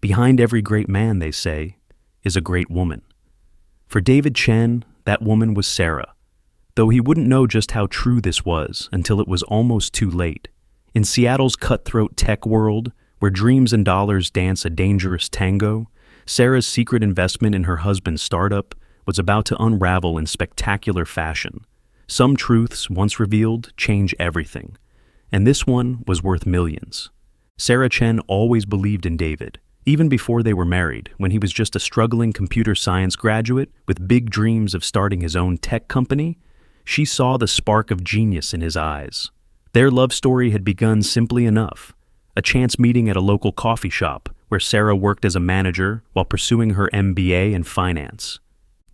Behind every great man, they say, is a great woman. For David Chen, that woman was Sarah, though he wouldn't know just how true this was until it was almost too late. In Seattle's cutthroat tech world, where dreams and dollars dance a dangerous tango, Sarah's secret investment in her husband's startup was about to unravel in spectacular fashion. Some truths, once revealed, change everything, and this one was worth millions. Sarah Chen always believed in David, even before they were married, when he was just a struggling computer science graduate with big dreams of starting his own tech company. She saw the spark of genius in his eyes. Their love story had begun simply enough, a chance meeting at a local coffee shop where Sarah worked as a manager while pursuing her MBA in finance.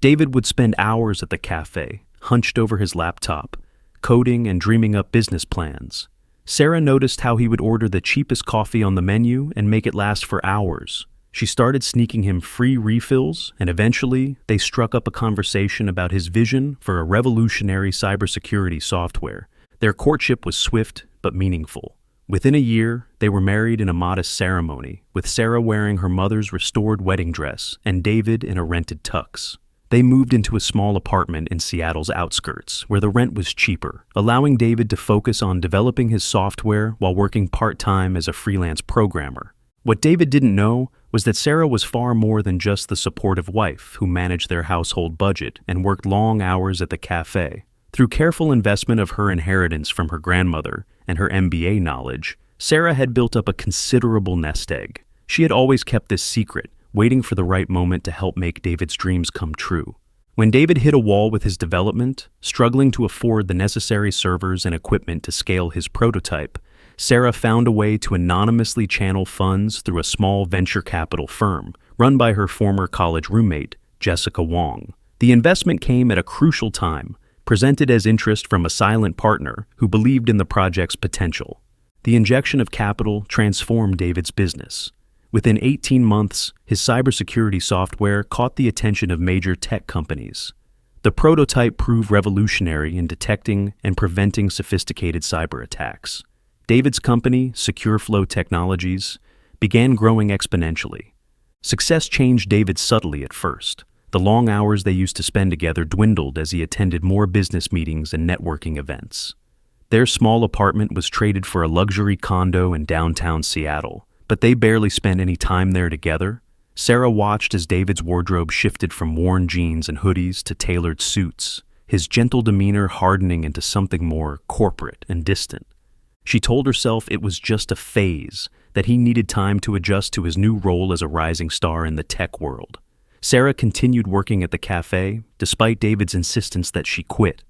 David would spend hours at the cafe, hunched over his laptop, coding and dreaming up business plans. Sarah noticed how he would order the cheapest coffee on the menu and make it last for hours. She started sneaking him free refills, and eventually they struck up a conversation about his vision for a revolutionary cybersecurity software. Their courtship was swift but meaningful. Within a year, they were married in a modest ceremony, with Sarah wearing her mother's restored wedding dress and David in a rented tux. They moved into a small apartment in Seattle's outskirts, where the rent was cheaper, allowing David to focus on developing his software while working part-time as a freelance programmer. What David didn't know was that Sarah was far more than just the supportive wife who managed their household budget and worked long hours at the cafe. Through careful investment of her inheritance from her grandmother and her MBA knowledge, Sarah had built up a considerable nest egg. She had always kept this secret, waiting for the right moment to help make David's dreams come true. When David hit a wall with his development, struggling to afford the necessary servers and equipment to scale his prototype, Sarah found a way to anonymously channel funds through a small venture capital firm run by her former college roommate, Jessica Wong. The investment came at a crucial time, presented as interest from a silent partner who believed in the project's potential. The injection of capital transformed David's business. Within 18 months, his cybersecurity software caught the attention of major tech companies. The prototype proved revolutionary in detecting and preventing sophisticated cyber attacks. David's company, SecureFlow Technologies, began growing exponentially. Success changed David subtly at first. The long hours they used to spend together dwindled as he attended more business meetings and networking events. Their small apartment was traded for a luxury condo in downtown Seattle, but they barely spent any time there together. Sarah watched as David's wardrobe shifted from worn jeans and hoodies to tailored suits, his gentle demeanor hardening into something more corporate and distant. She told herself it was just a phase, that he needed time to adjust to his new role as a rising star in the tech world. Sarah continued working at the cafe, despite David's insistence that she quit.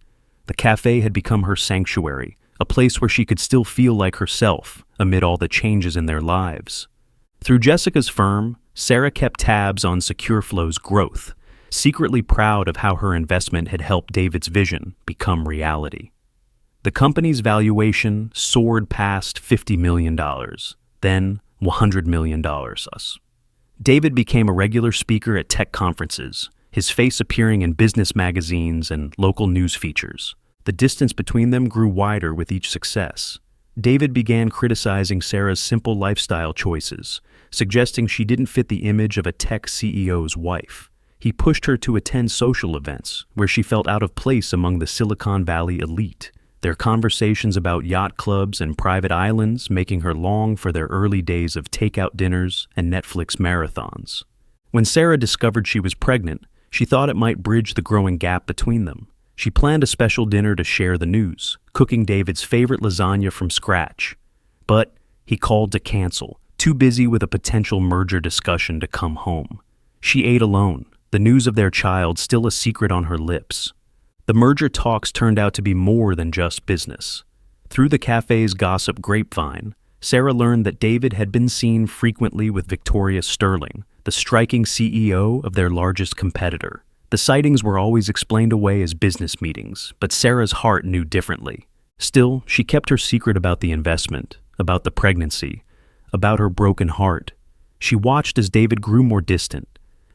The cafe had become her sanctuary, a place where she could still feel like herself amid all the changes in their lives. Through Jessica's firm, Sarah kept tabs on SecureFlow's growth, secretly proud of how her investment had helped David's vision become reality. The company's valuation soared past $50 million, then $100 million. David became a regular speaker at tech conferences, his face appearing in business magazines and local news features. The distance between them grew wider with each success. David began criticizing Sarah's simple lifestyle choices, suggesting she didn't fit the image of a tech CEO's wife. He pushed her to attend social events, where she felt out of place among the Silicon Valley elite, their conversations about yacht clubs and private islands making her long for their early days of takeout dinners and Netflix marathons. When Sarah discovered she was pregnant, she thought it might bridge the growing gap between them. She planned a special dinner to share the news, cooking David's favorite lasagna from scratch. But he called to cancel, too busy with a potential merger discussion to come home. She ate alone, the news of their child still a secret on her lips. The merger talks turned out to be more than just business. Through the cafe's gossip grapevine, Sarah learned that David had been seen frequently with Victoria Sterling, the striking CEO of their largest competitor. The sightings were always explained away as business meetings, but Sarah's heart knew differently. Still, she kept her secret about the investment, about the pregnancy, about her broken heart. She watched as David grew more distant,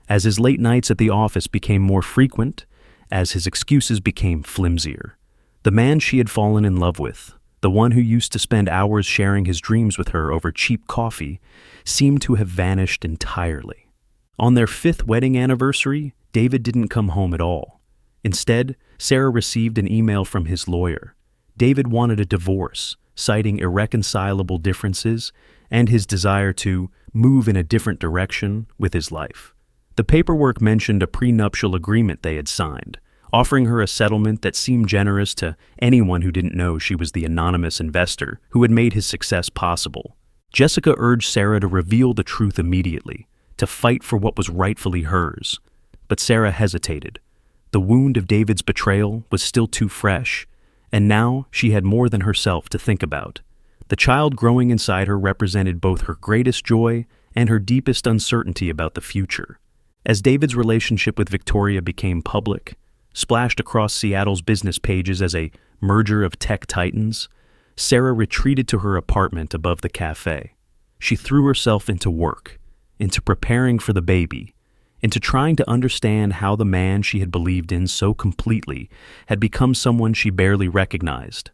as his late nights at the office became more frequent, as his excuses became flimsier. The man she had fallen in love with, the one who used to spend hours sharing his dreams with her over cheap coffee, seemed to have vanished entirely. On their 5th wedding anniversary, David didn't come home at all. Instead, Sarah received an email from his lawyer. David wanted a divorce, citing irreconcilable differences and his desire to move in a different direction with his life. The paperwork mentioned a prenuptial agreement they had signed, offering her a settlement that seemed generous to anyone who didn't know she was the anonymous investor who had made his success possible. Jessica urged Sarah to reveal the truth immediately, to fight for what was rightfully hers. But Sarah hesitated. The wound of David's betrayal was still too fresh, and now she had more than herself to think about. The child growing inside her represented both her greatest joy and her deepest uncertainty about the future. As David's relationship with Victoria became public, splashed across Seattle's business pages as a merger of tech titans, Sarah retreated to her apartment above the cafe. She threw herself into work, into preparing for the baby, into trying to understand how the man she had believed in so completely had become someone she barely recognized.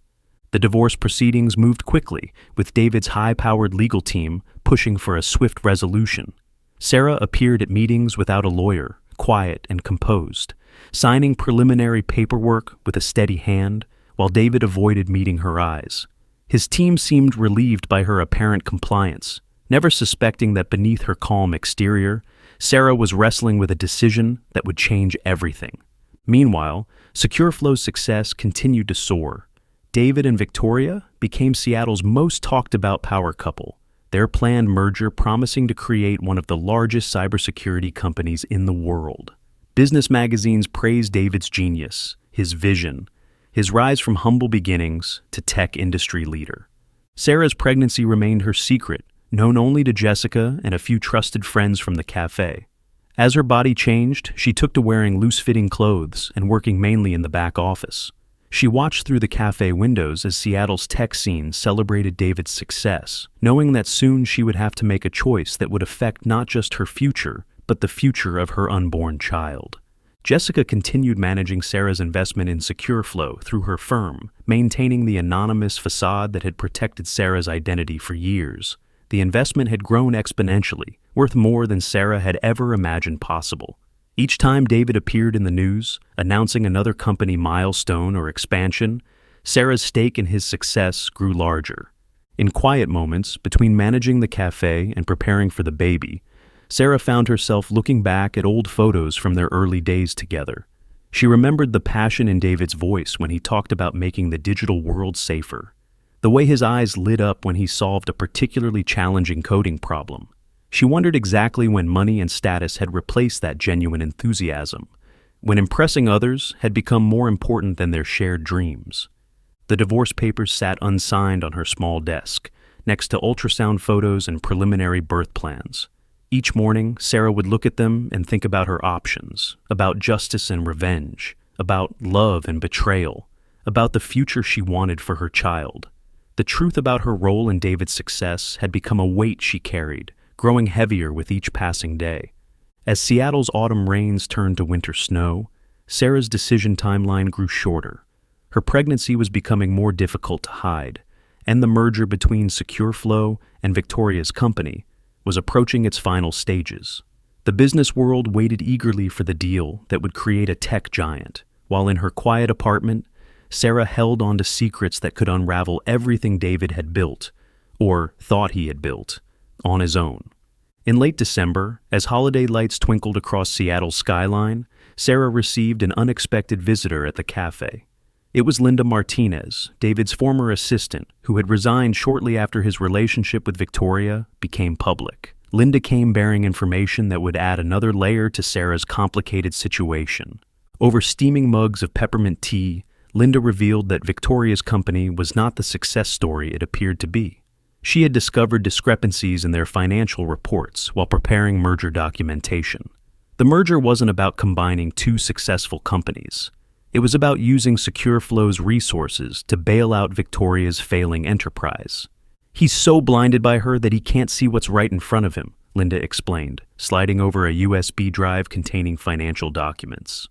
The divorce proceedings moved quickly, with David's high-powered legal team pushing for a swift resolution. Sarah appeared at meetings without a lawyer, quiet and composed, signing preliminary paperwork with a steady hand, while David avoided meeting her eyes. His team seemed relieved by her apparent compliance, never suspecting that beneath her calm exterior, Sarah was wrestling with a decision that would change everything. Meanwhile, SecureFlow's success continued to soar. David and Victoria became Seattle's most talked-about power couple, their planned merger promising to create one of the largest cybersecurity companies in the world. Business magazines praised David's genius, his vision, his rise from humble beginnings to tech industry leader. Sarah's pregnancy remained her secret, known only to Jessica and a few trusted friends from the cafe. As her body changed, she took to wearing loose-fitting clothes and working mainly in the back office. She watched through the cafe windows as Seattle's tech scene celebrated David's success, knowing that soon she would have to make a choice that would affect not just her future, but the future of her unborn child. Jessica continued managing Sarah's investment in SecureFlow through her firm, maintaining the anonymous facade that had protected Sarah's identity for years. The investment had grown exponentially, worth more than Sarah had ever imagined possible. Each time David appeared in the news, announcing another company milestone or expansion, Sarah's stake in his success grew larger. In quiet moments, between managing the cafe and preparing for the baby, Sarah found herself looking back at old photos from their early days together. She remembered the passion in David's voice when he talked about making the digital world safer, the way his eyes lit up when he solved a particularly challenging coding problem. She wondered exactly when money and status had replaced that genuine enthusiasm, when impressing others had become more important than their shared dreams. The divorce papers sat unsigned on her small desk, next to ultrasound photos and preliminary birth plans. Each morning, Sarah would look at them and think about her options, about justice and revenge, about love and betrayal, about the future she wanted for her child. The truth about her role in David's success had become a weight she carried, growing heavier with each passing day. As Seattle's autumn rains turned to winter snow, Sarah's decision timeline grew shorter. Her pregnancy was becoming more difficult to hide, and the merger between SecureFlow and Victoria's company was approaching its final stages. The business world waited eagerly for the deal that would create a tech giant, while in her quiet apartment, Sarah held on to secrets that could unravel everything David had built, or thought he had built, on his own. In late December, as holiday lights twinkled across Seattle's skyline, Sarah received an unexpected visitor at the cafe. It was Linda Martinez, David's former assistant, who had resigned shortly after his relationship with Victoria became public. Linda came bearing information that would add another layer to Sarah's complicated situation. Over steaming mugs of peppermint tea, Linda revealed that Victoria's company was not the success story it appeared to be. She had discovered discrepancies in their financial reports while preparing merger documentation. The merger wasn't about combining two successful companies. It was about using SecureFlow's resources to bail out Victoria's failing enterprise. "He's so blinded by her that he can't see what's right in front of him," Linda explained, sliding over a USB drive containing financial documents.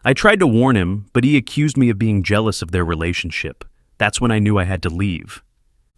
"I tried to warn him, but he accused me of being jealous of their relationship. That's when I knew I had to leave."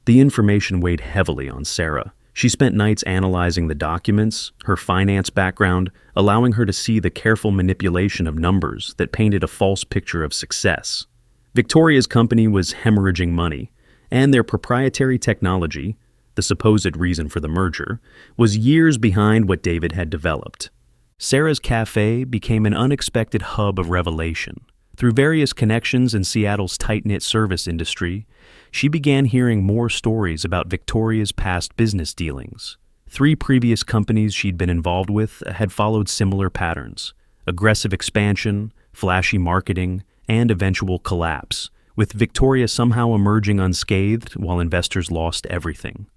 The information weighed heavily on Sarah. She spent nights analyzing the documents, her finance background, allowing her to see the careful manipulation of numbers that painted a false picture of success. Victoria's company was hemorrhaging money, and their proprietary technology, the supposed reason for the merger, was years behind what David had developed. Sarah's cafe became an unexpected hub of revelation. Through various connections in Seattle's tight-knit service industry, she began hearing more stories about Victoria's past business dealings. 3 previous companies she'd been involved with had followed similar patterns: aggressive expansion, flashy marketing, and eventual collapse, with Victoria somehow emerging unscathed while investors lost everything.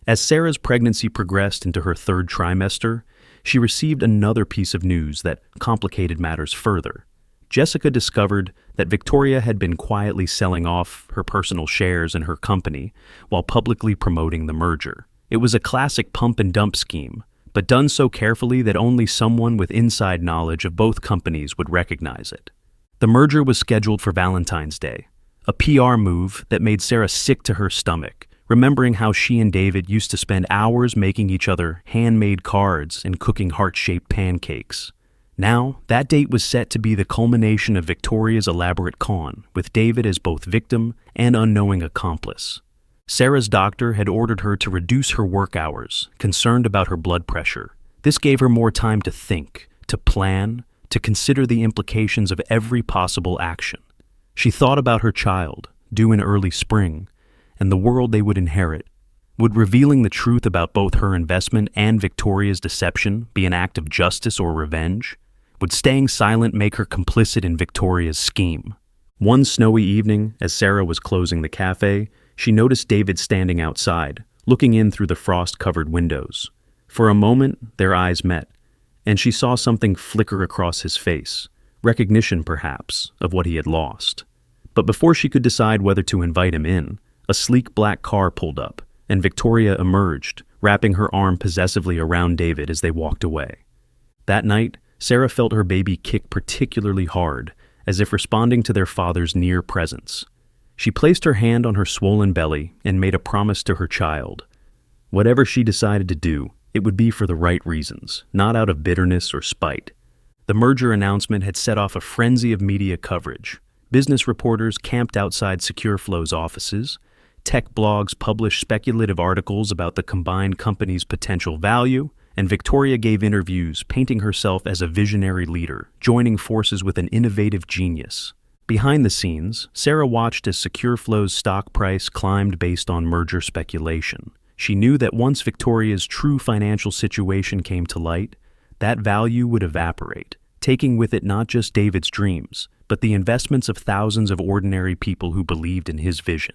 As Sarah's pregnancy progressed into her 3rd trimester, she received another piece of news that complicated matters further. Jessica discovered that Victoria had been quietly selling off her personal shares in her company while publicly promoting the merger. It was a classic pump and dump scheme, but done so carefully that only someone with inside knowledge of both companies would recognize it. The merger was scheduled for Valentine's Day, a PR move that made Sarah sick to her stomach, remembering how she and David used to spend hours making each other handmade cards and cooking heart-shaped pancakes. Now, that date was set to be the culmination of Victoria's elaborate con, with David as both victim and unknowing accomplice. Sarah's doctor had ordered her to reduce her work hours, concerned about her blood pressure. This gave her more time to think, to plan, to consider the implications of every possible action. She thought about her child, due in early spring, and the world they would inherit. Would revealing the truth about both her investment and Victoria's deception be an act of justice or revenge? Would staying silent make her complicit in Victoria's scheme? One snowy evening, as Sarah was closing the cafe, she noticed David standing outside, looking in through the frost-covered windows. For a moment, their eyes met, and she saw something flicker across his face, recognition, perhaps, of what he had lost. But before she could decide whether to invite him in, a sleek black car pulled up, and Victoria emerged, wrapping her arm possessively around David as they walked away. That night, Sarah felt her baby kick particularly hard, as if responding to their father's near presence. She placed her hand on her swollen belly and made a promise to her child. Whatever she decided to do, it would be for the right reasons, not out of bitterness or spite. The merger announcement had set off a frenzy of media coverage. Business reporters camped outside SecureFlow's offices. Tech blogs published speculative articles about the combined company's potential value, and Victoria gave interviews painting herself as a visionary leader, joining forces with an innovative genius. Behind the scenes, Sarah watched as SecureFlow's stock price climbed based on merger speculation. She knew that once Victoria's true financial situation came to light, that value would evaporate, taking with it not just David's dreams, but the investments of thousands of ordinary people who believed in his vision.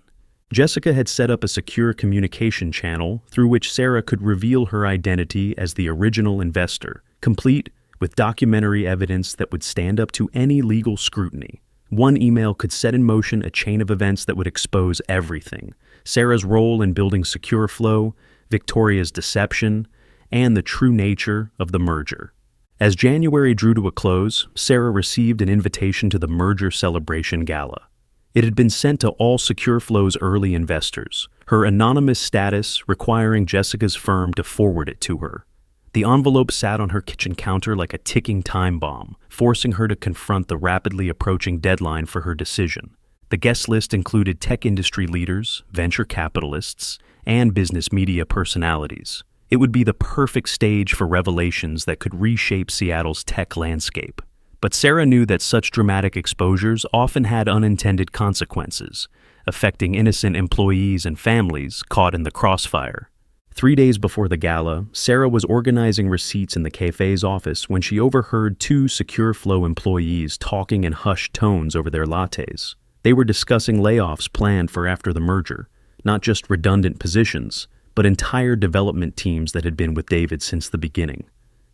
Jessica had set up a secure communication channel through which Sarah could reveal her identity as the original investor, complete with documentary evidence that would stand up to any legal scrutiny. One email could set in motion a chain of events that would expose everything: Sarah's role in building SecureFlow, Victoria's deception, and the true nature of the merger. As January drew to a close, Sarah received an invitation to the merger celebration gala. It had been sent to all SecureFlow's early investors, her anonymous status requiring Jessica's firm to forward it to her. The envelope sat on her kitchen counter like a ticking time bomb, forcing her to confront the rapidly approaching deadline for her decision. The guest list included tech industry leaders, venture capitalists, and business media personalities. It would be the perfect stage for revelations that could reshape Seattle's tech landscape. But Sarah knew that such dramatic exposures often had unintended consequences, affecting innocent employees and families caught in the crossfire. 3 days before the gala, Sarah was organizing receipts in the cafe's office when she overheard 2 SecureFlow employees talking in hushed tones over their lattes. They were discussing layoffs planned for after the merger, not just redundant positions, but entire development teams that had been with David since the beginning.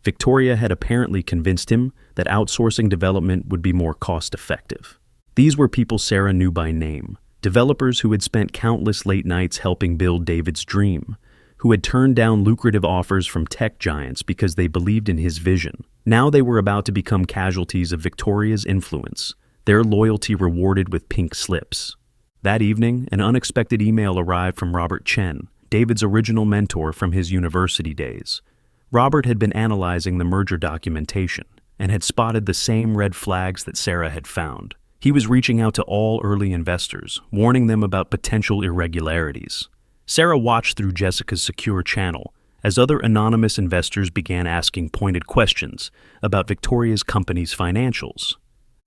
Victoria had apparently convinced him that outsourcing development would be more cost-effective. These were people Sarah knew by name, developers who had spent countless late nights helping build David's dream, who had turned down lucrative offers from tech giants because they believed in his vision. Now they were about to become casualties of Victoria's influence, their loyalty rewarded with pink slips. That evening, an unexpected email arrived from Robert Chen, David's original mentor from his university days. Robert had been analyzing the merger documentation and had spotted the same red flags that Sarah had found. He was reaching out to all early investors, warning them about potential irregularities. Sarah watched through Jessica's secure channel as other anonymous investors began asking pointed questions about Victoria's company's financials.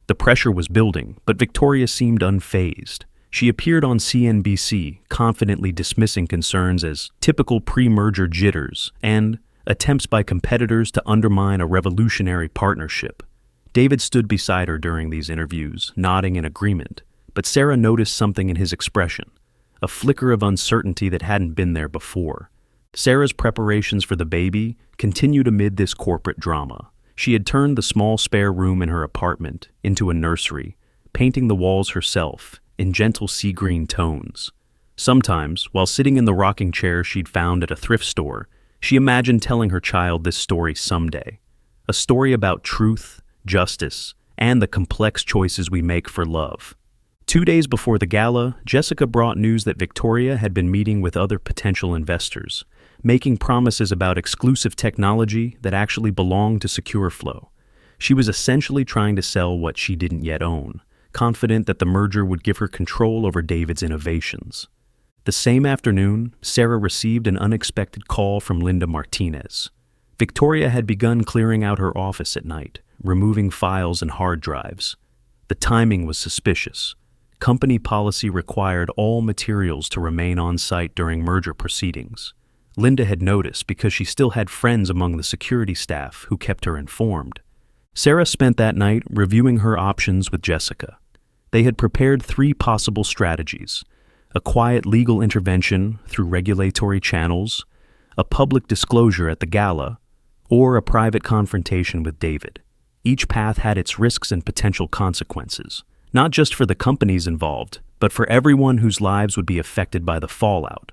The pressure was building, but Victoria seemed unfazed. She appeared on CNBC, confidently dismissing concerns as typical pre-merger jitters and attempts by competitors to undermine a revolutionary partnership. David stood beside her during these interviews, nodding in agreement, but Sarah noticed something in his expression, a flicker of uncertainty that hadn't been there before. Sarah's preparations for the baby continued amid this corporate drama. She had turned the small spare room in her apartment into a nursery, painting the walls herself in gentle sea green tones. Sometimes, while sitting in the rocking chair she'd found at a thrift store, she imagined telling her child this story someday. A story about truth, justice, and the complex choices we make for love. 2 days before the gala, Jessica brought news that Victoria had been meeting with other potential investors, making promises about exclusive technology that actually belonged to SecureFlow. She was essentially trying to sell what she didn't yet own, confident that the merger would give her control over David's innovations. The same afternoon, Sarah received an unexpected call from Linda Martinez. Victoria had begun clearing out her office at night, removing files and hard drives. The timing was suspicious. Company policy required all materials to remain on site during merger proceedings. Linda had noticed because she still had friends among the security staff who kept her informed. Sarah spent that night reviewing her options with Jessica. They had prepared 3 possible strategies: a quiet legal intervention through regulatory channels, a public disclosure at the gala, or a private confrontation with David. Each path had its risks and potential consequences, not just for the companies involved, but for everyone whose lives would be affected by the fallout.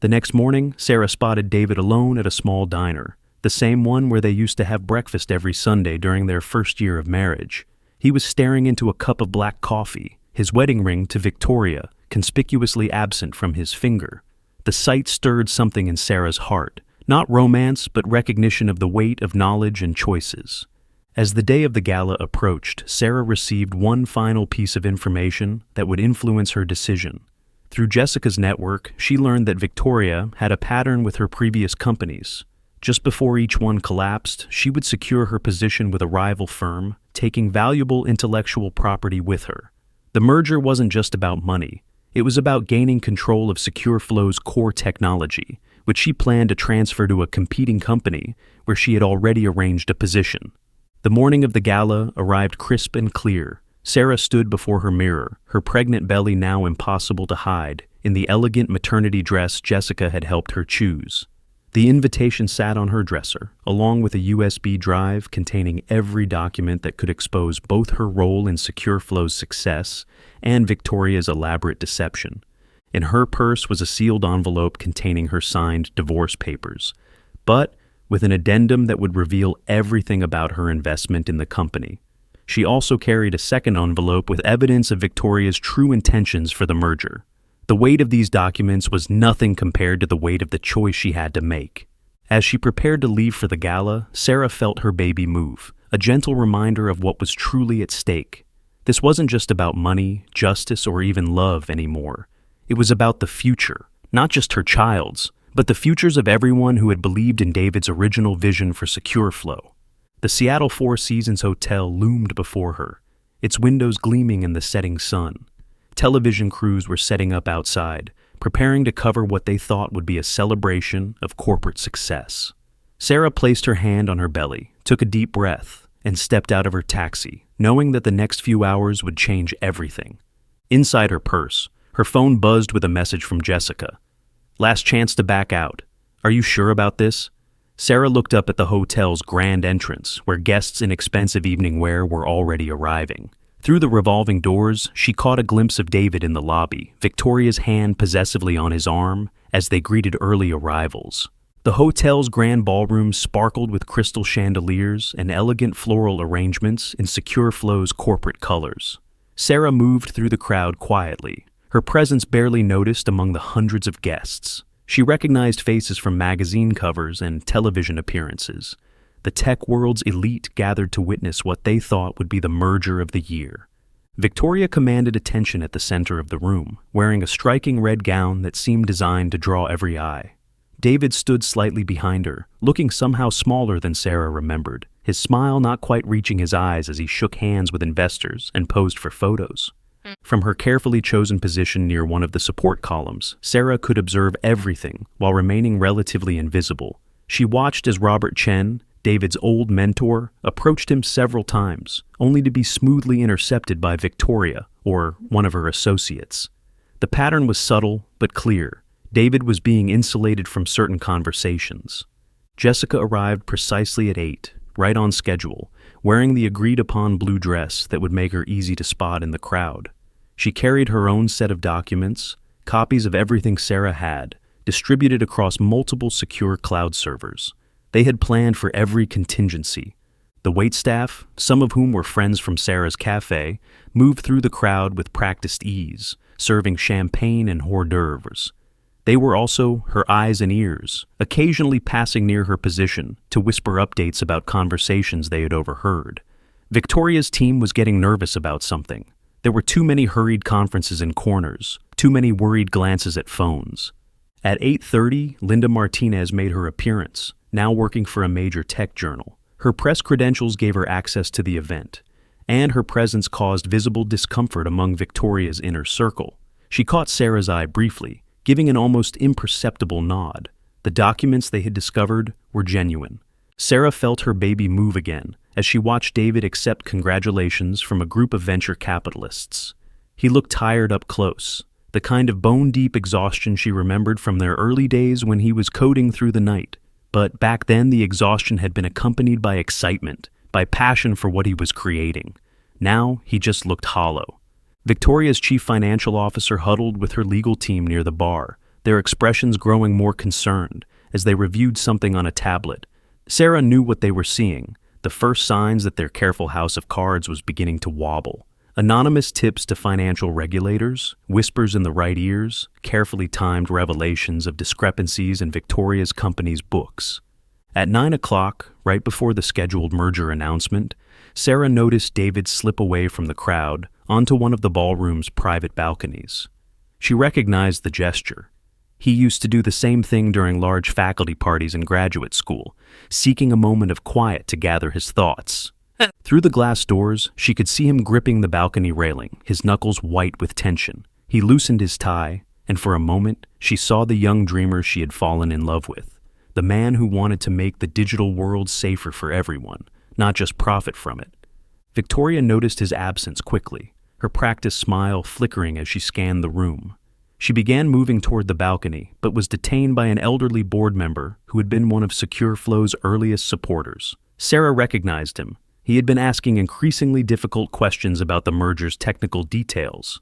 The next morning, Sarah spotted David alone at a small diner, the same one where they used to have breakfast every Sunday during their first year of marriage. He was staring into a cup of black coffee, his wedding ring to Victoria conspicuously absent from his finger. The sight stirred something in Sarah's heart, not romance, but recognition of the weight of knowledge and choices. As the day of the gala approached, Sarah received one final piece of information that would influence her decision. Through Jessica's network, she learned that Victoria had a pattern with her previous companies. Just before each one collapsed, she would secure her position with a rival firm, taking valuable intellectual property with her. The merger wasn't just about money. It was about gaining control of SecureFlow's core technology, which she planned to transfer to a competing company where she had already arranged a position. The morning of the gala arrived crisp and clear. Sarah stood before her mirror, her pregnant belly now impossible to hide, in the elegant maternity dress Jessica had helped her choose. The invitation sat on her dresser, along with a USB drive containing every document that could expose both her role in SecureFlow's success and Victoria's elaborate deception. In her purse was a sealed envelope containing her signed divorce papers, but with an addendum that would reveal everything about her investment in the company. She also carried a second envelope with evidence of Victoria's true intentions for the merger. The weight of these documents was nothing compared to the weight of the choice she had to make. As she prepared to leave for the gala, Sarah felt her baby move, a gentle reminder of what was truly at stake. This wasn't just about money, justice, or even love anymore. It was about the future, not just her child's, but the futures of everyone who had believed in David's original vision for SecureFlow. The Seattle Four Seasons Hotel loomed before her, its windows gleaming in the setting sun. Television crews were setting up outside, preparing to cover what they thought would be a celebration of corporate success. Sarah placed her hand on her belly, took a deep breath, and stepped out of her taxi, knowing that the next few hours would change everything. Inside her purse, her phone buzzed with a message from Jessica. "Last chance to back out. Are you sure about this?" Sarah looked up at the hotel's grand entrance, where guests in expensive evening wear were already arriving. Through the revolving doors, she caught a glimpse of David in the lobby, Victoria's hand possessively on his arm as they greeted early arrivals. The hotel's grand ballroom sparkled with crystal chandeliers and elegant floral arrangements in SecureFlow's corporate colors. Sarah moved through the crowd quietly, her presence barely noticed among the hundreds of guests. She recognized faces from magazine covers and television appearances. The tech world's elite gathered to witness what they thought would be the merger of the year. Victoria commanded attention at the center of the room, wearing a striking red gown that seemed designed to draw every eye. David stood slightly behind her, looking somehow smaller than Sarah remembered, his smile not quite reaching his eyes as he shook hands with investors and posed for photos. From her carefully chosen position near one of the support columns, Sarah could observe everything while remaining relatively invisible. She watched as Robert Chen, David's old mentor, approached him several times, only to be smoothly intercepted by Victoria, or one of her associates. The pattern was subtle but clear. David was being insulated from certain conversations. Jessica arrived precisely at 8, right on schedule, wearing the agreed-upon blue dress that would make her easy to spot in the crowd. She carried her own set of documents, copies of everything Sarah had, distributed across multiple secure cloud servers. They had planned for every contingency. The waitstaff, some of whom were friends from Sarah's cafe, moved through the crowd with practiced ease, serving champagne and hors d'oeuvres. They were also her eyes and ears, occasionally passing near her position to whisper updates about conversations they had overheard. Victoria's team was getting nervous about something. There were too many hurried conferences in corners, too many worried glances at phones. At 8:30, Linda Martinez made her appearance, now working for a major tech journal. Her press credentials gave her access to the event, and her presence caused visible discomfort among Victoria's inner circle. She caught Sarah's eye briefly, giving an almost imperceptible nod. The documents they had discovered were genuine. Sarah felt her baby move again as she watched David accept congratulations from a group of venture capitalists. He looked tired up close, the kind of bone-deep exhaustion she remembered from their early days when he was coding through the night. But back then, the exhaustion had been accompanied by excitement, by passion for what he was creating. Now, he just looked hollow. Victoria's chief financial officer huddled with her legal team near the bar, their expressions growing more concerned as they reviewed something on a tablet. Sarah knew what they were seeing, the first signs that their careful house of cards was beginning to wobble. Anonymous tips to financial regulators, whispers in the right ears, carefully timed revelations of discrepancies in Victoria's company's books. At 9 o'clock, right before the scheduled merger announcement, Sarah noticed David slip away from the crowd onto one of the ballroom's private balconies. She recognized the gesture. He used to do the same thing during large faculty parties in graduate school, seeking a moment of quiet to gather his thoughts. Through the glass doors, she could see him gripping the balcony railing, his knuckles white with tension. He loosened his tie, and for a moment, she saw the young dreamer she had fallen in love with, the man who wanted to make the digital world safer for everyone, not just profit from it. Victoria noticed his absence quickly, her practiced smile flickering as she scanned the room. She began moving toward the balcony, but was detained by an elderly board member who had been one of SecureFlow's earliest supporters. Sarah recognized him. He had been asking increasingly difficult questions about the merger's technical details.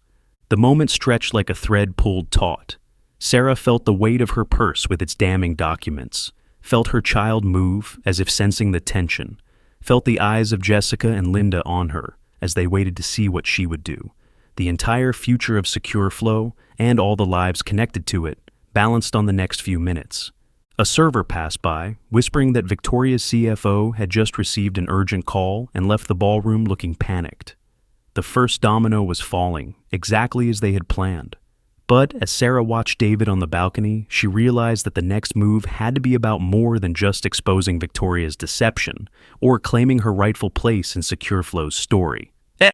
The moment stretched like a thread pulled taut. Sarah felt the weight of her purse with its damning documents, felt her child move as if sensing the tension, felt the eyes of Jessica and Linda on her as they waited to see what she would do. The entire future of SecureFlow and all the lives connected to it balanced on the next few minutes. A server passed by, whispering that Victoria's CFO had just received an urgent call and left the ballroom looking panicked. The first domino was falling, exactly as they had planned. But as Sarah watched David on the balcony, she realized that the next move had to be about more than just exposing Victoria's deception or claiming her rightful place in SecureFlow's story.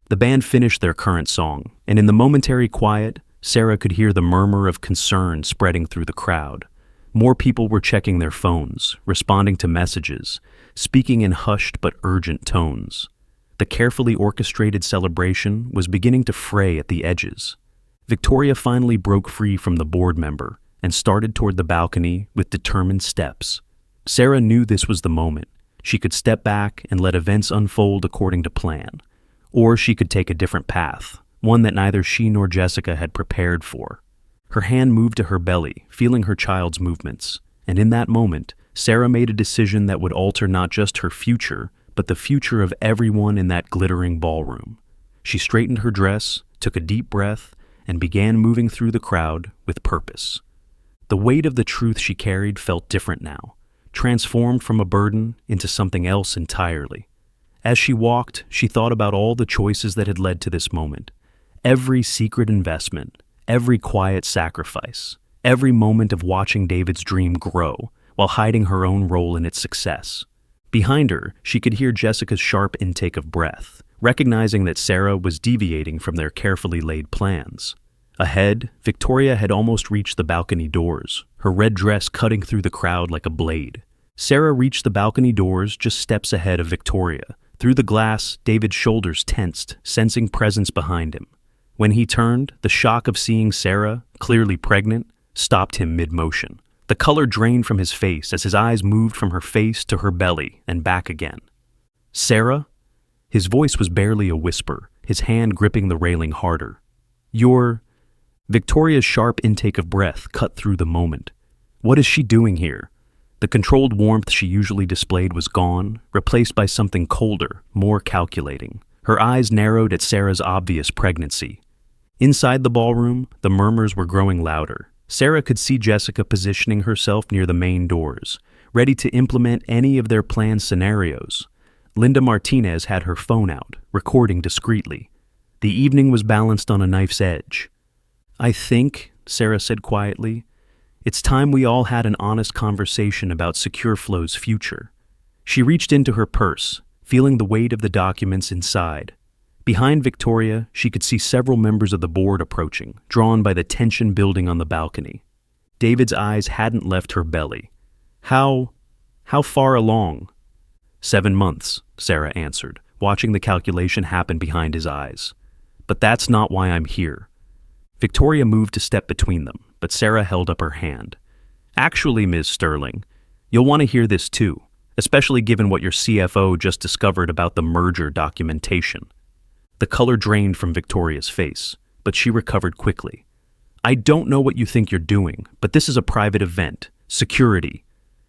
The band finished their current song, and in the momentary quiet, Sarah could hear the murmur of concern spreading through the crowd. More people were checking their phones, responding to messages, speaking in hushed but urgent tones. The carefully orchestrated celebration was beginning to fray at the edges. Victoria finally broke free from the board member and started toward the balcony with determined steps. Sarah knew this was the moment. She could step back and let events unfold according to plan. Or she could take a different path, one that neither she nor Jessica had prepared for. Her hand moved to her belly, feeling her child's movements, and in that moment, Sarah made a decision that would alter not just her future, but the future of everyone in that glittering ballroom. She straightened her dress, took a deep breath, and began moving through the crowd with purpose. The weight of the truth she carried felt different now, transformed from a burden into something else entirely. As she walked, she thought about all the choices that had led to this moment. Every secret investment, every quiet sacrifice, every moment of watching David's dream grow while hiding her own role in its success. Behind her, she could hear Jessica's sharp intake of breath, recognizing that Sarah was deviating from their carefully laid plans. Ahead, Victoria had almost reached the balcony doors, her red dress cutting through the crowd like a blade. Sarah reached the balcony doors just steps ahead of Victoria. Through the glass, David's shoulders tensed, sensing presence behind him. When he turned, the shock of seeing Sarah, clearly pregnant, stopped him mid-motion. The color drained from his face as his eyes moved from her face to her belly and back again. "Sarah?" His voice was barely a whisper, his hand gripping the railing harder. "You're—" Victoria's sharp intake of breath cut through the moment. What is she doing here? The controlled warmth she usually displayed was gone, replaced by something colder, more calculating. Her eyes narrowed at Sarah's obvious pregnancy. Inside the ballroom, the murmurs were growing louder. Sarah could see Jessica positioning herself near the main doors, ready to implement any of their planned scenarios. Linda Martinez had her phone out, recording discreetly. The evening was balanced on a knife's edge. "I think," Sarah said quietly, "it's time we all had an honest conversation about SecureFlow's future." She reached into her purse, feeling the weight of the documents inside. Behind Victoria, she could see several members of the board approaching, drawn by the tension building on the balcony. David's eyes hadn't left her belly. How far along?" 7 months, Sarah answered, watching the calculation happen behind his eyes. "But that's not why I'm here." Victoria moved to step between them, but Sarah held up her hand. "Actually, Ms. Sterling, you'll want to hear this too, especially given what your CFO just discovered about the merger documentation." The color drained from Victoria's face, but she recovered quickly. "I don't know what you think you're doing, but this is a private event. Security."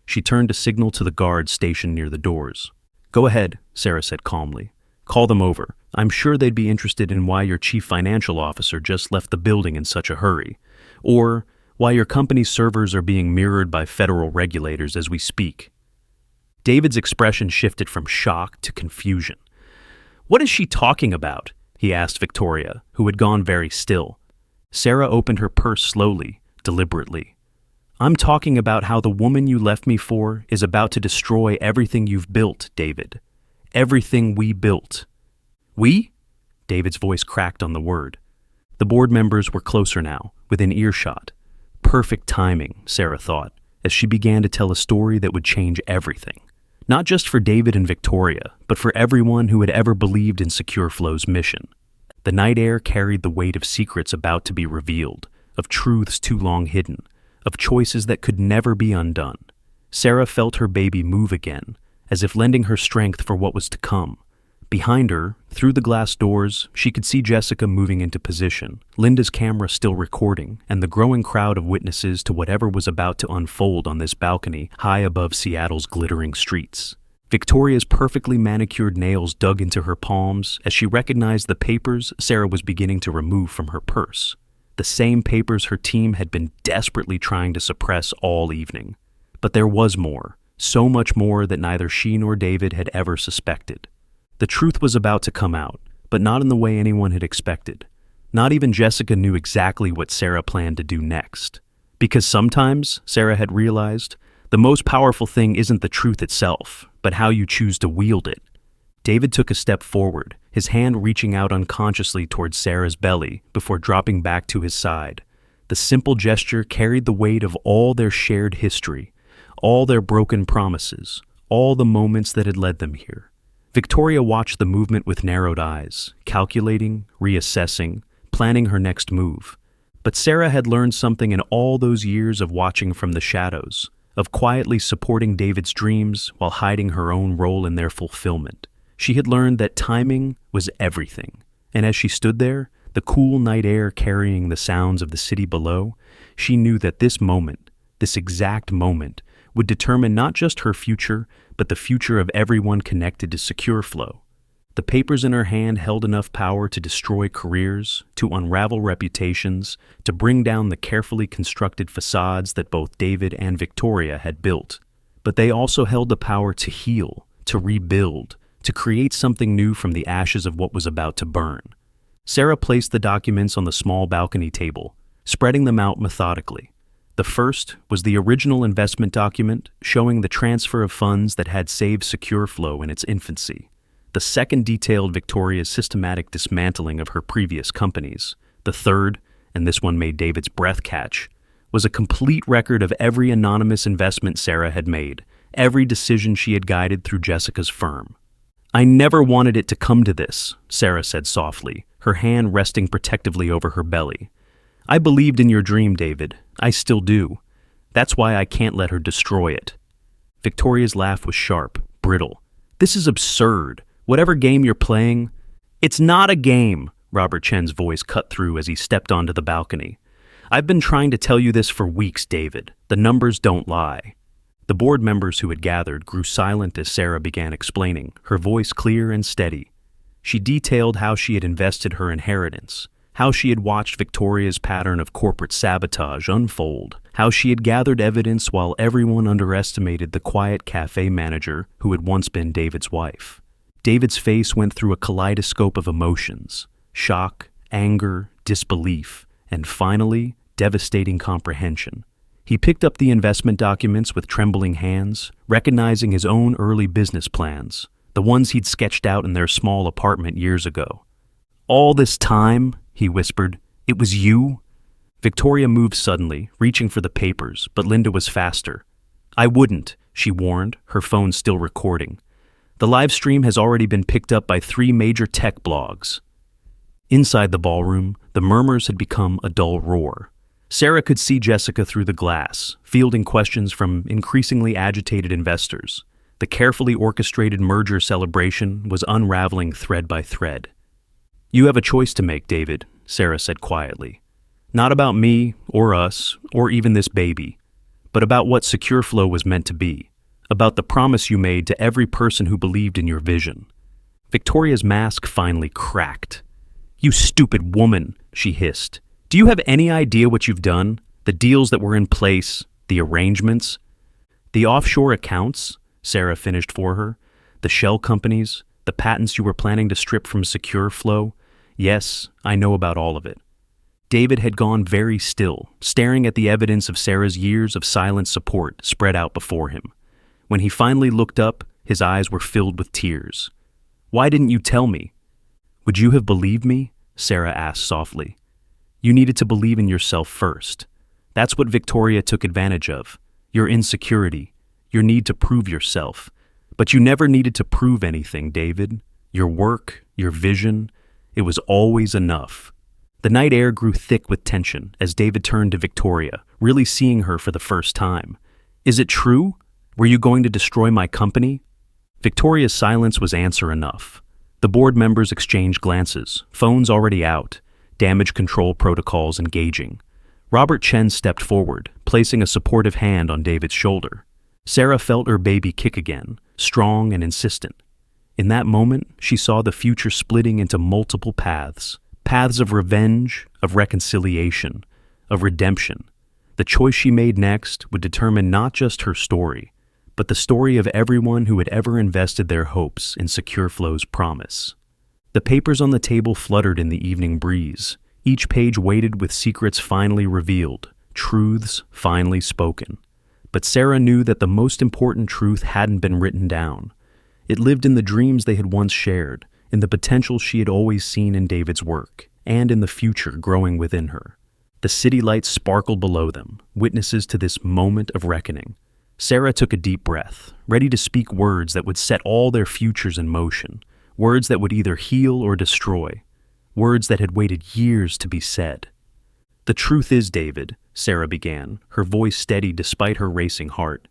She turned to signal to the guards stationed near the doors. "Go ahead," Sarah said calmly. "Call them over. I'm sure they'd be interested in why your chief financial officer just left the building in such a hurry, or why your company's servers are being mirrored by federal regulators as we speak." David's expression shifted from shock to confusion. "What is she talking about?" he asked Victoria, who had gone very still. Sarah opened her purse slowly, deliberately. "I'm talking about how the woman you left me for is about to destroy everything you've built, David. Everything we built." "We?" David's voice cracked on the word. The board members were closer now, within earshot. Perfect timing, Sarah thought, as she began to tell a story that would change everything. Not just for David and Victoria, but for everyone who had ever believed in SecureFlow's mission. The night air carried the weight of secrets about to be revealed, of truths too long hidden, of choices that could never be undone. Sarah felt her baby move again, as if lending her strength for what was to come. Behind her, through the glass doors, she could see Jessica moving into position, Linda's camera still recording, and the growing crowd of witnesses to whatever was about to unfold on this balcony high above Seattle's glittering streets. Victoria's perfectly manicured nails dug into her palms as she recognized the papers Sarah was beginning to remove from her purse. The same papers her team had been desperately trying to suppress all evening. But there was more, so much more that neither she nor David had ever suspected. The truth was about to come out, but not in the way anyone had expected. Not even Jessica knew exactly what Sarah planned to do next. Because sometimes, Sarah had realized, the most powerful thing isn't the truth itself, but how you choose to wield it. David took a step forward, his hand reaching out unconsciously towards Sarah's belly before dropping back to his side. The simple gesture carried the weight of all their shared history, all their broken promises, all the moments that had led them here. Victoria watched the movement with narrowed eyes, calculating, reassessing, planning her next move. But Sarah had learned something in all those years of watching from the shadows, of quietly supporting David's dreams while hiding her own role in their fulfillment. She had learned that timing was everything, and as she stood there, the cool night air carrying the sounds of the city below, she knew that this moment, this exact moment, would determine not just her future, but the future of everyone connected to SecureFlow. The papers in her hand held enough power to destroy careers, to unravel reputations, to bring down the carefully constructed facades that both David and Victoria had built. But they also held the power to heal, to rebuild, to create something new from the ashes of what was about to burn. Sarah placed the documents on the small balcony table, spreading them out methodically. The first was the original investment document showing the transfer of funds that had saved SecureFlow in its infancy. The second detailed Victoria's systematic dismantling of her previous companies. The third, and this one made David's breath catch, was a complete record of every anonymous investment Sarah had made, every decision she had guided through Jessica's firm. "I never wanted it to come to this," Sarah said softly, her hand resting protectively over her belly. "I believed in your dream, David. I still do. That's why I can't let her destroy it." Victoria's laugh was sharp, brittle. "This is absurd. Whatever game you're playing—" "It's not a game," Robert Chen's voice cut through as he stepped onto the balcony. "I've been trying to tell you this for weeks, David. The numbers don't lie." The board members who had gathered grew silent as Sarah began explaining, her voice clear and steady. She detailed how she had invested her inheritance, how she had watched Victoria's pattern of corporate sabotage unfold, how she had gathered evidence while everyone underestimated the quiet cafe manager who had once been David's wife. David's face went through a kaleidoscope of emotions: shock, anger, disbelief, and finally, devastating comprehension. He picked up the investment documents with trembling hands, recognizing his own early business plans, the ones he'd sketched out in their small apartment years ago. "All this time," he whispered, "it was you?" Victoria moved suddenly, reaching for the papers, but Linda was faster. "I wouldn't," she warned, her phone still recording. "The live stream has already been picked up by 3 major tech blogs." Inside the ballroom, the murmurs had become a dull roar. Sarah could see Jessica through the glass, fielding questions from increasingly agitated investors. The carefully orchestrated merger celebration was unraveling thread by thread. "You have a choice to make, David," Sarah said quietly. "Not about me, or us, or even this baby, but about what SecureFlow was meant to be, about the promise you made to every person who believed in your vision." Victoria's mask finally cracked. "You stupid woman," she hissed. "Do you have any idea what you've done? The deals that were in place, the arrangements?" "The offshore accounts," Sarah finished for her. "The shell companies, the patents you were planning to strip from SecureFlow. Yes, I know about all of it." David had gone very still, staring at the evidence of Sarah's years of silent support spread out before him. When he finally looked up, his eyes were filled with tears. "Why didn't you tell me?" "Would you have believed me?" Sarah asked softly. "You needed to believe in yourself first. That's what Victoria took advantage of. Your insecurity, your need to prove yourself. But you never needed to prove anything, David. Your work, your vision, it was always enough." The night air grew thick with tension as David turned to Victoria, really seeing her for the first time. "Is it true? Were you going to destroy my company?" Victoria's silence was answer enough. The board members exchanged glances, phones already out, damage control protocols engaging. Robert Chen stepped forward, placing a supportive hand on David's shoulder. Sarah felt her baby kick again, strong and insistent. In that moment, she saw the future splitting into multiple paths of revenge, of reconciliation, of redemption. The choice she made next would determine not just her story, but the story of everyone who had ever invested their hopes in SecureFlow's promise. The papers on the table fluttered in the evening breeze, each page weighted with secrets finally revealed, truths finally spoken. But Sarah knew that the most important truth hadn't been written down. It lived in the dreams they had once shared, in the potential she had always seen in David's work, and in the future growing within her. The city lights sparkled below them, witnesses to this moment of reckoning. Sarah took a deep breath, ready to speak words that would set all their futures in motion, words that would either heal or destroy, words that had waited years to be said. "The truth is, David," Sarah began, her voice steady despite her racing heart,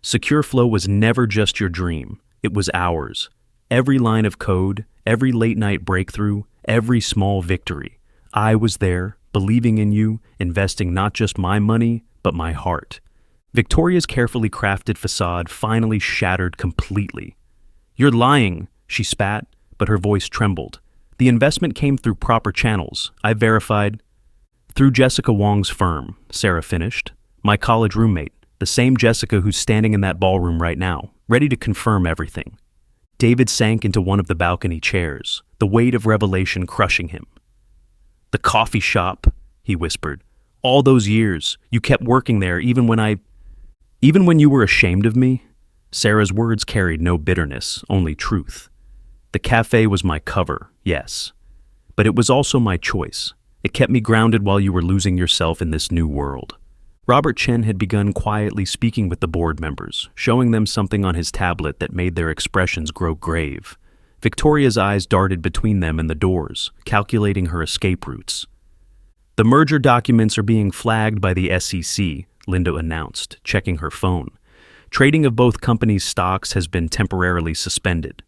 "SecureFlow was never just your dream, it was ours. Every line of code, every late-night breakthrough, every small victory. I was there, believing in you, investing not just my money, but my heart." Victoria's carefully crafted facade finally shattered completely. "You're lying," she spat, but her voice trembled. The investment came through proper channels. I verified. Through Jessica Wong's firm, Sarah finished. My college roommate, the same Jessica who's standing in that ballroom right now, ready to confirm everything. David sank into one of the balcony chairs, the weight of revelation crushing him. The coffee shop, he whispered. All those years, you kept working there even when you were ashamed of me? Sarah's words carried no bitterness, only truth. The cafe was my cover, yes. But it was also my choice. It kept me grounded while you were losing yourself in this new world. Robert Chen had begun quietly speaking with the board members, showing them something on his tablet that made their expressions grow grave. Victoria's eyes darted between them and the doors, calculating her escape routes. The merger documents are being flagged by the SEC, Linda announced, checking her phone. Trading of both companies' stocks has been temporarily suspended.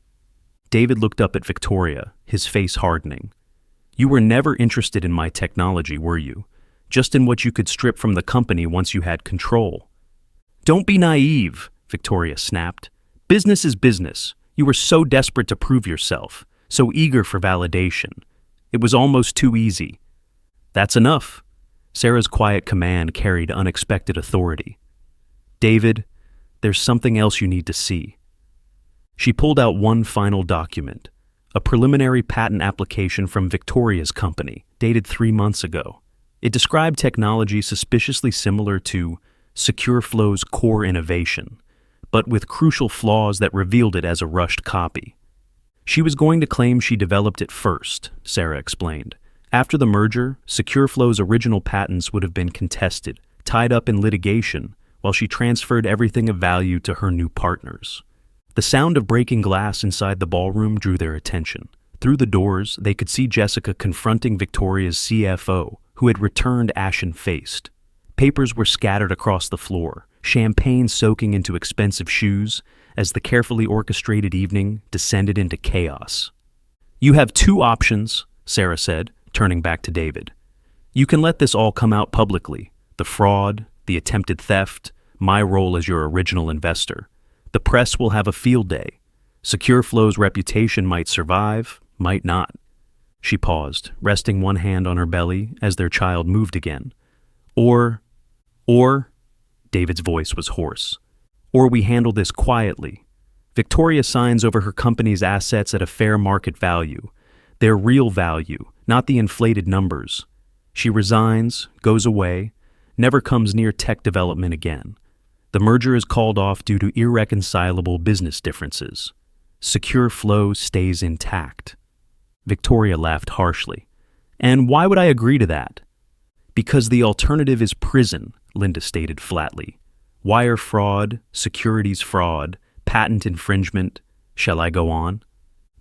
David looked up at Victoria, his face hardening. You were never interested in my technology, were you? Just in what you could strip from the company once you had control. Don't be naive, Victoria snapped. Business is business. You were so desperate to prove yourself, so eager for validation. It was almost too easy. That's enough. Sarah's quiet command carried unexpected authority. David, there's something else you need to see. She pulled out one final document, a preliminary patent application from Victoria's company, dated 3 months ago. It described technology suspiciously similar to SecureFlow's core innovation, but with crucial flaws that revealed it as a rushed copy. She was going to claim she developed it first, Sarah explained. After the merger, SecureFlow's original patents would have been contested, tied up in litigation, while she transferred everything of value to her new partners. The sound of breaking glass inside the ballroom drew their attention. Through the doors, they could see Jessica confronting Victoria's CFO, who had returned ashen-faced. Papers were scattered across the floor, champagne soaking into expensive shoes, as the carefully orchestrated evening descended into chaos. You have 2 options, Sarah said, turning back to David. You can let this all come out publicly, the fraud, the attempted theft, my role as your original investor. The press will have a field day. SecureFlow's reputation might survive, might not. She paused, resting one hand on her belly as their child moved again. Or, David's voice was hoarse. Or we handle this quietly. Victoria signs over her company's assets at a fair market value. Their real value, not the inflated numbers. She resigns, goes away, never comes near tech development again. The merger is called off due to irreconcilable business differences. SecureFlow stays intact. Victoria laughed harshly. And why would I agree to that? Because the alternative is prison, Linda stated flatly. Wire fraud, securities fraud, patent infringement. Shall I go on?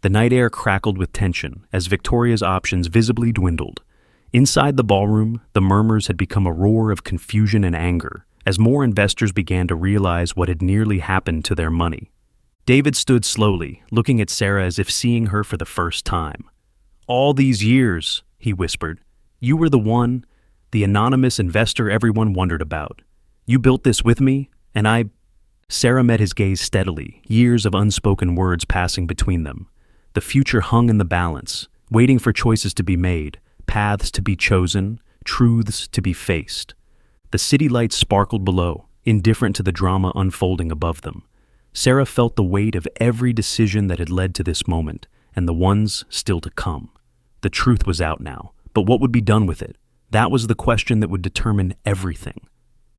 The night air crackled with tension as Victoria's options visibly dwindled. Inside the ballroom, the murmurs had become a roar of confusion and anger as more investors began to realize what had nearly happened to their money. David stood slowly, looking at Sarah as if seeing her for the first time. All these years, he whispered, you were the one, the anonymous investor everyone wondered about. You built this with me, and I... Sarah met his gaze steadily, years of unspoken words passing between them. The future hung in the balance, waiting for choices to be made, paths to be chosen, truths to be faced. The city lights sparkled below, indifferent to the drama unfolding above them. Sarah felt the weight of every decision that had led to this moment, and the ones still to come. The truth was out now, but what would be done with it? That was the question that would determine everything.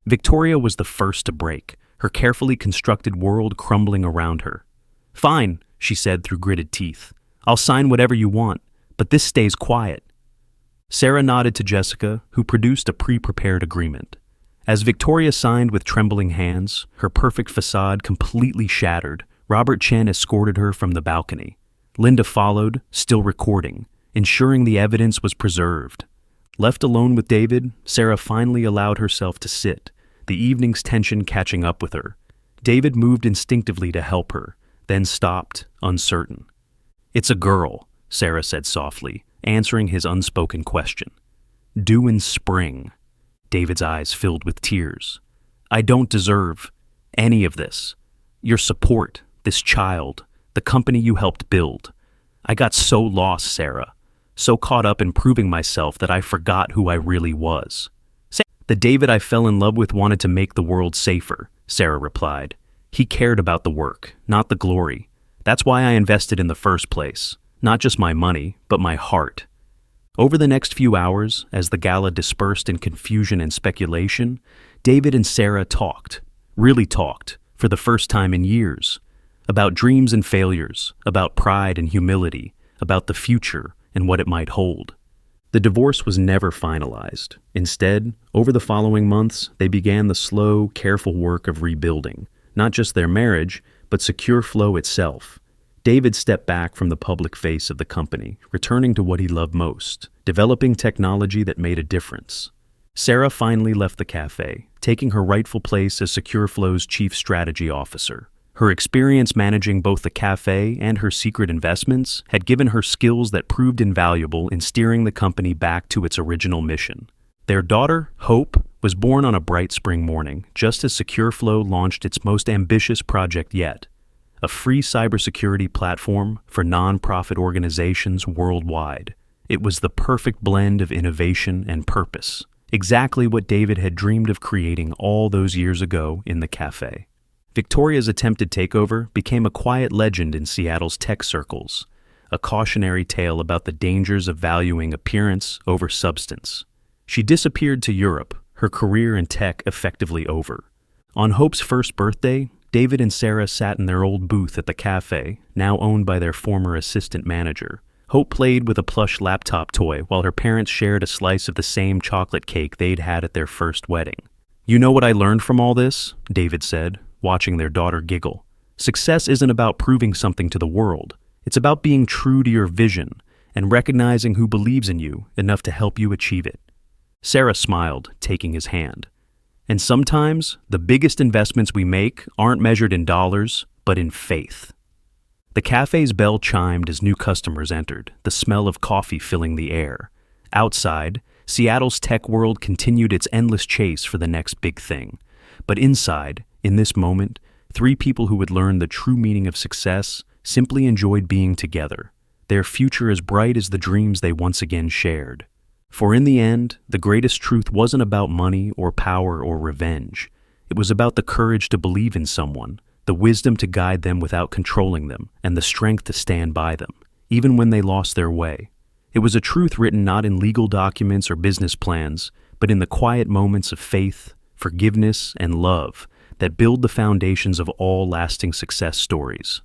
Victoria was the first to break, her carefully constructed world crumbling around her. Fine, she said through gritted teeth. I'll sign whatever you want, but this stays quiet. Sarah nodded to Jessica, who produced a pre-prepared agreement. As Victoria signed with trembling hands, her perfect facade completely shattered, Robert Chen escorted her from the balcony. Linda followed, still recording, ensuring the evidence was preserved. Left alone with David, Sarah finally allowed herself to sit, the evening's tension catching up with her. David moved instinctively to help her, then stopped, uncertain. It's a girl, Sarah said softly, answering his unspoken question. Due in spring. David's eyes filled with tears. I don't deserve any of this. Your support, this child, the company you helped build. I got so lost, Sarah. So caught up in proving myself that I forgot who I really was. The David I fell in love with wanted to make the world safer, Sarah replied. He cared about the work, not the glory. That's why I invested in the first place. Not just my money, but my heart. Over the next few hours, as the gala dispersed in confusion and speculation, David and Sarah talked, really talked, for the first time in years. About dreams and failures, about pride and humility, about the future and what it might hold. The divorce was never finalized. Instead, over the following months, they began the slow, careful work of rebuilding, not just their marriage, but Secure Flow itself. David stepped back from the public face of the company, returning to what he loved most, developing technology that made a difference. Sarah finally left the cafe, taking her rightful place as Secure Flow's chief strategy officer. Her experience managing both the cafe and her secret investments had given her skills that proved invaluable in steering the company back to its original mission. Their daughter, Hope, was born on a bright spring morning, just as Secure Flow launched its most ambitious project yet, a free cybersecurity platform for nonprofit organizations worldwide. It was the perfect blend of innovation and purpose, exactly what David had dreamed of creating all those years ago in the cafe. Victoria's attempted takeover became a quiet legend in Seattle's tech circles, a cautionary tale about the dangers of valuing appearance over substance. She disappeared to Europe, her career in tech effectively over. On Hope's first birthday, David and Sarah sat in their old booth at the cafe, now owned by their former assistant manager. Hope played with a plush laptop toy while her parents shared a slice of the same chocolate cake they'd had at their first wedding. "You know what I learned from all this?" David said, watching their daughter giggle. "Success isn't about proving something to the world. It's about being true to your vision and recognizing who believes in you enough to help you achieve it." Sarah smiled, taking his hand. "And sometimes, the biggest investments we make aren't measured in dollars, but in faith." The cafe's bell chimed as new customers entered, the smell of coffee filling the air. Outside, Seattle's tech world continued its endless chase for the next big thing. But inside, in this moment, three people who had learned the true meaning of success simply enjoyed being together, their future as bright as the dreams they once again shared. For in the end, the greatest truth wasn't about money or power or revenge. It was about the courage to believe in someone, the wisdom to guide them without controlling them, and the strength to stand by them, even when they lost their way. It was a truth written not in legal documents or business plans, but in the quiet moments of faith, forgiveness, and love that build the foundations of all lasting success stories.